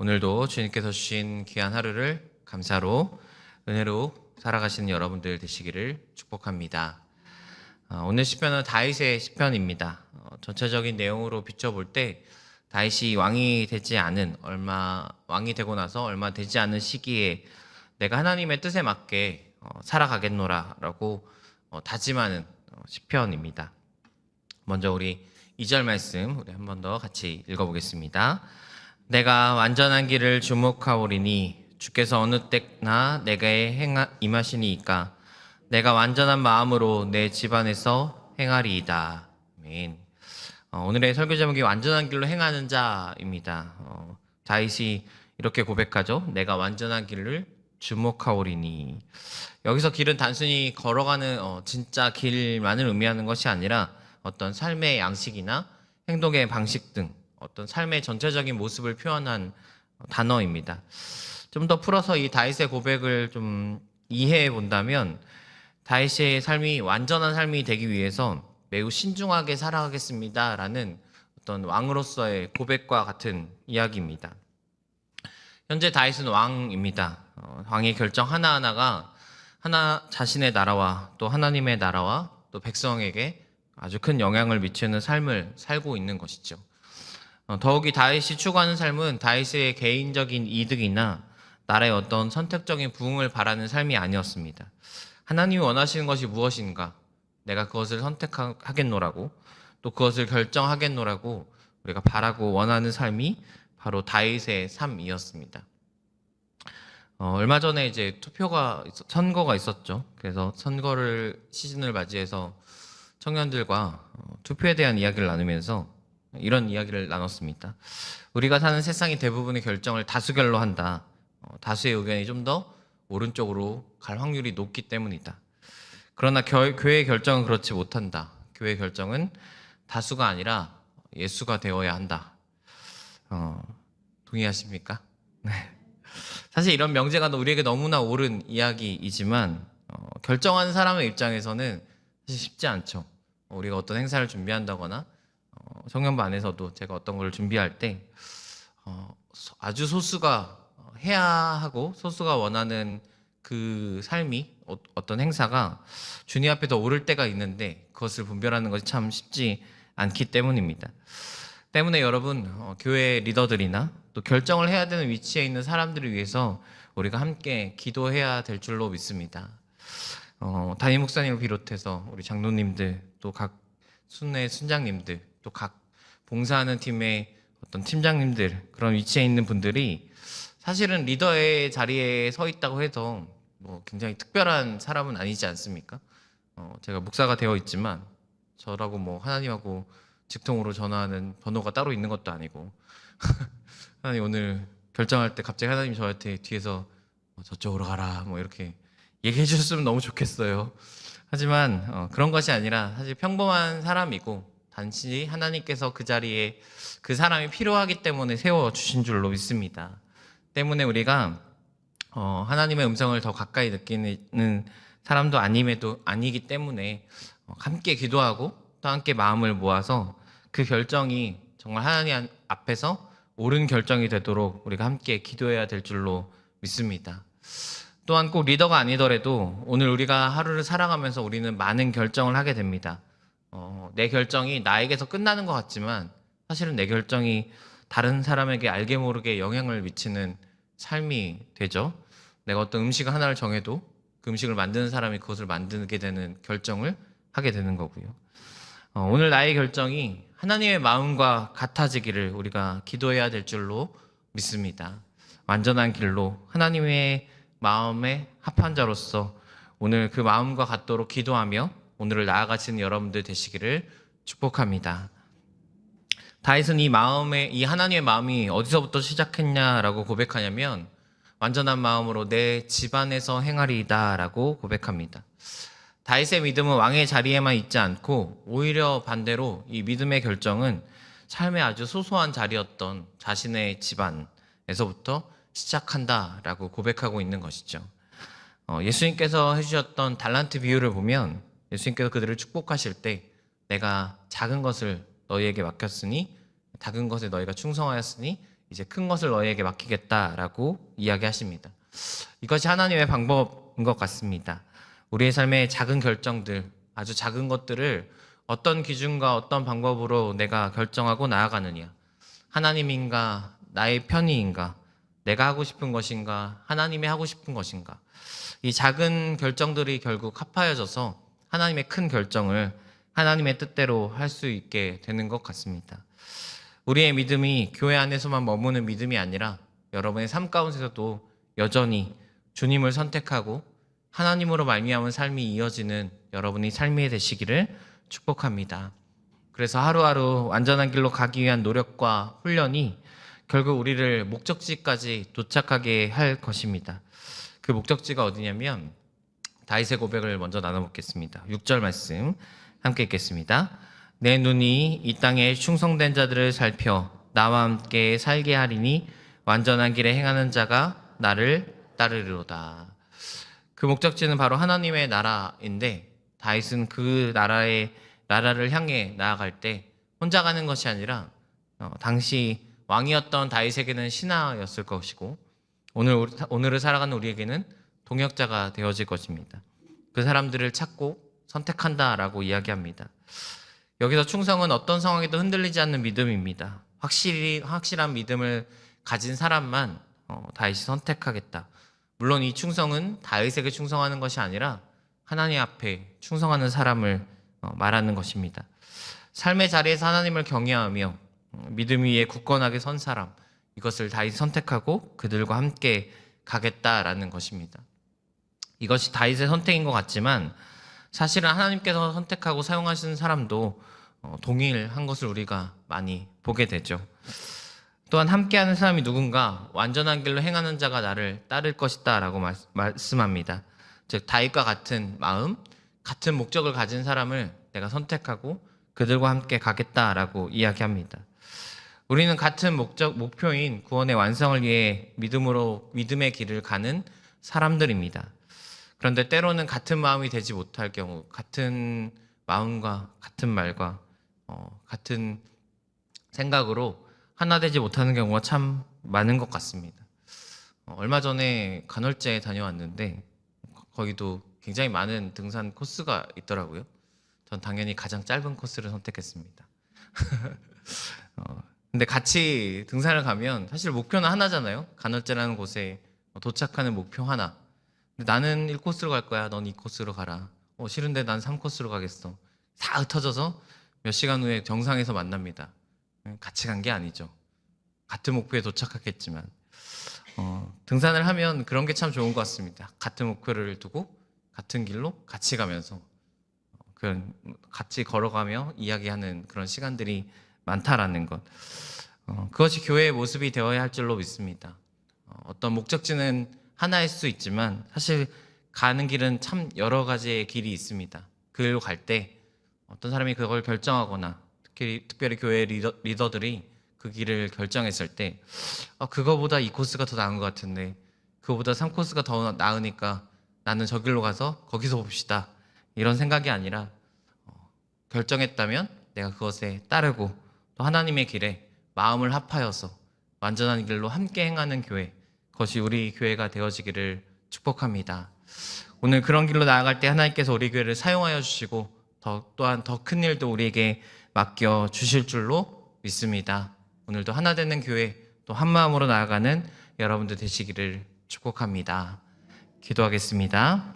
오늘도 주님께서 주신 귀한 하루를 감사로 은혜로 살아가시는 여러분들 되시기를 축복합니다. 오늘 시편은 다윗의 시편입니다. 전체적인 내용으로 비춰볼 때 다윗이 왕이 되고 나서 얼마 되지 않은 시기에 내가 하나님의 뜻에 맞게 살아가겠노라라고 다짐하는 시편입니다. 먼저 우리 2절 말씀 우리 한 번 더 같이 읽어보겠습니다. 내가 완전한 길을 주목하오리니 주께서 어느 때나 내게 임하시니이까 내가 완전한 마음으로 내 집안에서 행하리이다. 아멘. 오늘의 설교 제목이 완전한 길로 행하는 자입니다. 다윗이 이렇게 고백하죠. 내가 완전한 길을 주목하오리니. 여기서 길은 단순히 걸어가는 진짜 길만을 의미하는 것이 아니라 어떤 삶의 양식이나 행동의 방식 등 어떤 삶의 전체적인 모습을 표현한 단어입니다. 좀 더 풀어서 이 다윗의 고백을 좀 이해해 본다면 다윗의 삶이 완전한 삶이 되기 위해서 매우 신중하게 살아가겠습니다라는 어떤 왕으로서의 고백과 같은 이야기입니다. 현재 다윗은 왕입니다. 왕의 결정 하나하나가 자신의 나라와 또 하나님의 나라와 또 백성에게 아주 큰 영향을 미치는 삶을 살고 있는 것이죠. 더욱이 다윗이 추구하는 삶은 다윗의 개인적인 이득이나 나라의 어떤 선택적인 부흥을 바라는 삶이 아니었습니다. 하나님이 원하시는 것이 무엇인가? 내가 그것을 선택하겠노라고 또 그것을 결정하겠노라고 우리가 바라고 원하는 삶이 바로 다윗의 삶이었습니다. 얼마 전에 이제 선거가 있었죠. 그래서 시즌을 맞이해서 청년들과 투표에 대한 이야기를 나누면서 이런 이야기를 나눴습니다. 우리가 사는 세상이 대부분의 결정을 다수결로 한다. 다수의 의견이 좀 더 오른쪽으로 갈 확률이 높기 때문이다. 그러나 교회의 결정은 그렇지 못한다. 교회의 결정은 다수가 아니라 예수가 되어야 한다. 동의하십니까? 네. 사실 이런 명제가 우리에게 너무나 옳은 이야기이지만 결정하는 사람의 입장에서는 사실 쉽지 않죠. 우리가 어떤 행사를 준비한다거나 청년부 안에서도 제가 어떤 걸 준비할 때 아주 소수가 해야 하고 소수가 원하는 그 삶이 어떤 행사가 주님 앞에 더 옳을 때가 있는데 그것을 분별하는 것이 참 쉽지 않기 때문입니다. 때문에 여러분 교회 리더들이나 또 결정을 해야 되는 위치에 있는 사람들을 위해서 우리가 함께 기도해야 될 줄로 믿습니다. 담임 목사님을 비롯해서 우리 장로님들 또 각 순회 순장님들 또 각 봉사하는 팀의 어떤 팀장님들 그런 위치에 있는 분들이 사실은 리더의 자리에 서 있다고 해서 굉장히 특별한 사람은 아니지 않습니까? 제가 목사가 되어 있지만 저라고 하나님하고 직통으로 전화하는 번호가 따로 있는 것도 아니고 하나님 오늘 결정할 때 갑자기 하나님 저한테 뒤에서 저쪽으로 가라 이렇게 얘기해 주셨으면 너무 좋겠어요. 하지만 그런 것이 아니라 사실 평범한 사람이고 단지 하나님께서 그 자리에 그 사람이 필요하기 때문에 세워주신 줄로 믿습니다. 때문에 우리가 하나님의 음성을 더 가까이 느끼는 사람도 아니기 때문에 함께 기도하고 또 함께 마음을 모아서 그 결정이 정말 하나님 앞에서 옳은 결정이 되도록 우리가 함께 기도해야 될 줄로 믿습니다. 또한 꼭 리더가 아니더라도 오늘 우리가 하루를 살아가면서 우리는 많은 결정을 하게 됩니다. 내 결정이 나에게서 끝나는 것 같지만 사실은 내 결정이 다른 사람에게 알게 모르게 영향을 미치는 삶이 되죠. 내가 어떤 음식 하나를 정해도 그 음식을 만드는 사람이 그것을 만들게 되는 결정을 하게 되는 거고요. 오늘 나의 결정이 하나님의 마음과 같아지기를 우리가 기도해야 될 줄로 믿습니다. 완전한 길로 하나님의 마음에 합한 자로서 오늘 그 마음과 같도록 기도하며 오늘을 나아가시는 여러분들 되시기를 축복합니다. 다윗은 이 하나님의 마음이 어디서부터 시작했냐라고 고백하냐면 완전한 마음으로 내 집안에서 행하리이다라고 고백합니다. 다윗의 믿음은 왕의 자리에만 있지 않고 오히려 반대로 이 믿음의 결정은 삶의 아주 소소한 자리였던 자신의 집안에서부터 시작한다라고 고백하고 있는 것이죠. 예수님께서 해주셨던 달란트 비유를 보면 예수님께서 그들을 축복하실 때 내가 작은 것을 너희에게 맡겼으니 작은 것에 너희가 충성하였으니 이제 큰 것을 너희에게 맡기겠다라고 이야기하십니다. 이것이 하나님의 방법인 것 같습니다. 우리의 삶의 작은 결정들, 아주 작은 것들을 어떤 기준과 어떤 방법으로 내가 결정하고 나아가느냐, 하나님인가 나의 편의인가, 내가 하고 싶은 것인가 하나님이 하고 싶은 것인가, 이 작은 결정들이 결국 합하여져서 하나님의 큰 결정을 하나님의 뜻대로 할 수 있게 되는 것 같습니다. 우리의 믿음이 교회 안에서만 머무는 믿음이 아니라 여러분의 삶 가운데서도 여전히 주님을 선택하고 하나님으로 말미암은 삶이 이어지는 여러분의 삶이 되시기를 축복합니다. 그래서 하루하루 완전한 길로 가기 위한 노력과 훈련이 결국 우리를 목적지까지 도착하게 할 것입니다. 그 목적지가 어디냐면 다윗의 고백을 먼저 나눠보겠습니다. 6절 말씀 함께 읽겠습니다. 내 눈이 이 땅에 충성된 자들을 살펴 나와 함께 살게 하리니 완전한 길에 행하는 자가 나를 따르리로다. 그 목적지는 바로 하나님의 나라인데 다윗은 그 나라를 향해 나아갈 때 혼자 가는 것이 아니라 당시 왕이었던 다윗에게는 신하였을 것이고 오늘을 살아가는 우리에게는 동역자가 되어질 것입니다. 그 사람들을 찾고 선택한다라고 이야기합니다. 여기서 충성은 어떤 상황에도 흔들리지 않는 믿음입니다. 확실한 믿음을 가진 사람만 다윗이 선택하겠다. 물론 이 충성은 다윗에게 충성하는 것이 아니라 하나님 앞에 충성하는 사람을 말하는 것입니다. 삶의 자리에서 하나님을 경외하며 믿음 위에 굳건하게 선 사람, 이것을 다윗이 선택하고 그들과 함께 가겠다라는 것입니다. 이것이 다윗의 선택인 것 같지만 사실은 하나님께서 선택하고 사용하시는 사람도 동일한 것을 우리가 많이 보게 되죠. 또한 함께하는 사람이 누군가 완전한 길로 행하는 자가 나를 따를 것이다 라고 말씀합니다. 즉 다윗과 같은 마음, 같은 목적을 가진 사람을 내가 선택하고 그들과 함께 가겠다라고 이야기합니다. 우리는 같은 목표인 구원의 완성을 위해 믿음의 길을 가는 사람들입니다. 그런데 때로는 같은 마음이 되지 못할 경우, 같은 마음과 같은 말과 같은 생각으로 하나 되지 못하는 경우가 참 많은 것 같습니다. 얼마 전에 간헐제에 다녀왔는데 거기도 굉장히 많은 등산 코스가 있더라고요. 전 당연히 가장 짧은 코스를 선택했습니다. 근데 같이 등산을 가면 사실 목표는 하나잖아요. 간헐제라는 곳에 도착하는 목표 하나. 근데 나는 1코스로 갈 거야. 넌 2코스로 가라. 싫은데 난 3코스로 가겠어. 다 흩어져서 몇 시간 후에 정상에서 만납니다. 같이 간 게 아니죠. 같은 목표에 도착하겠지만 등산을 하면 그런 게 참 좋은 것 같습니다. 같은 목표를 두고 같은 길로 같이 가면서 같이 걸어가며 이야기하는 그런 시간들이 많다라는 것. 그것이 교회의 모습이 되어야 할 줄로 믿습니다. 어떤 목적지는 하나일 수 있지만 사실 가는 길은 참 여러 가지의 길이 있습니다. 그 길로 갈 때 어떤 사람이 그걸 결정하거나 특별히 교회 리더들이 그 길을 결정했을 때 그거보다 이 코스가 더 나은 것 같은데 그거보다 3코스가 더 나으니까 나는 저 길로 가서 거기서 봅시다. 이런 생각이 아니라 결정했다면 내가 그것에 따르고 또 하나님의 길에 마음을 합하여서 완전한 길로 함께 행하는 교회, 그것이 우리 교회가 되어지기를 축복합니다. 오늘 그런 길로 나아갈 때 하나님께서 우리 교회를 사용하여 주시고 또한 더 큰 일도 우리에게 맡겨 주실 줄로 믿습니다. 오늘도 하나 되는 교회, 또 한 마음으로 나아가는 여러분들 되시기를 축복합니다. 기도하겠습니다.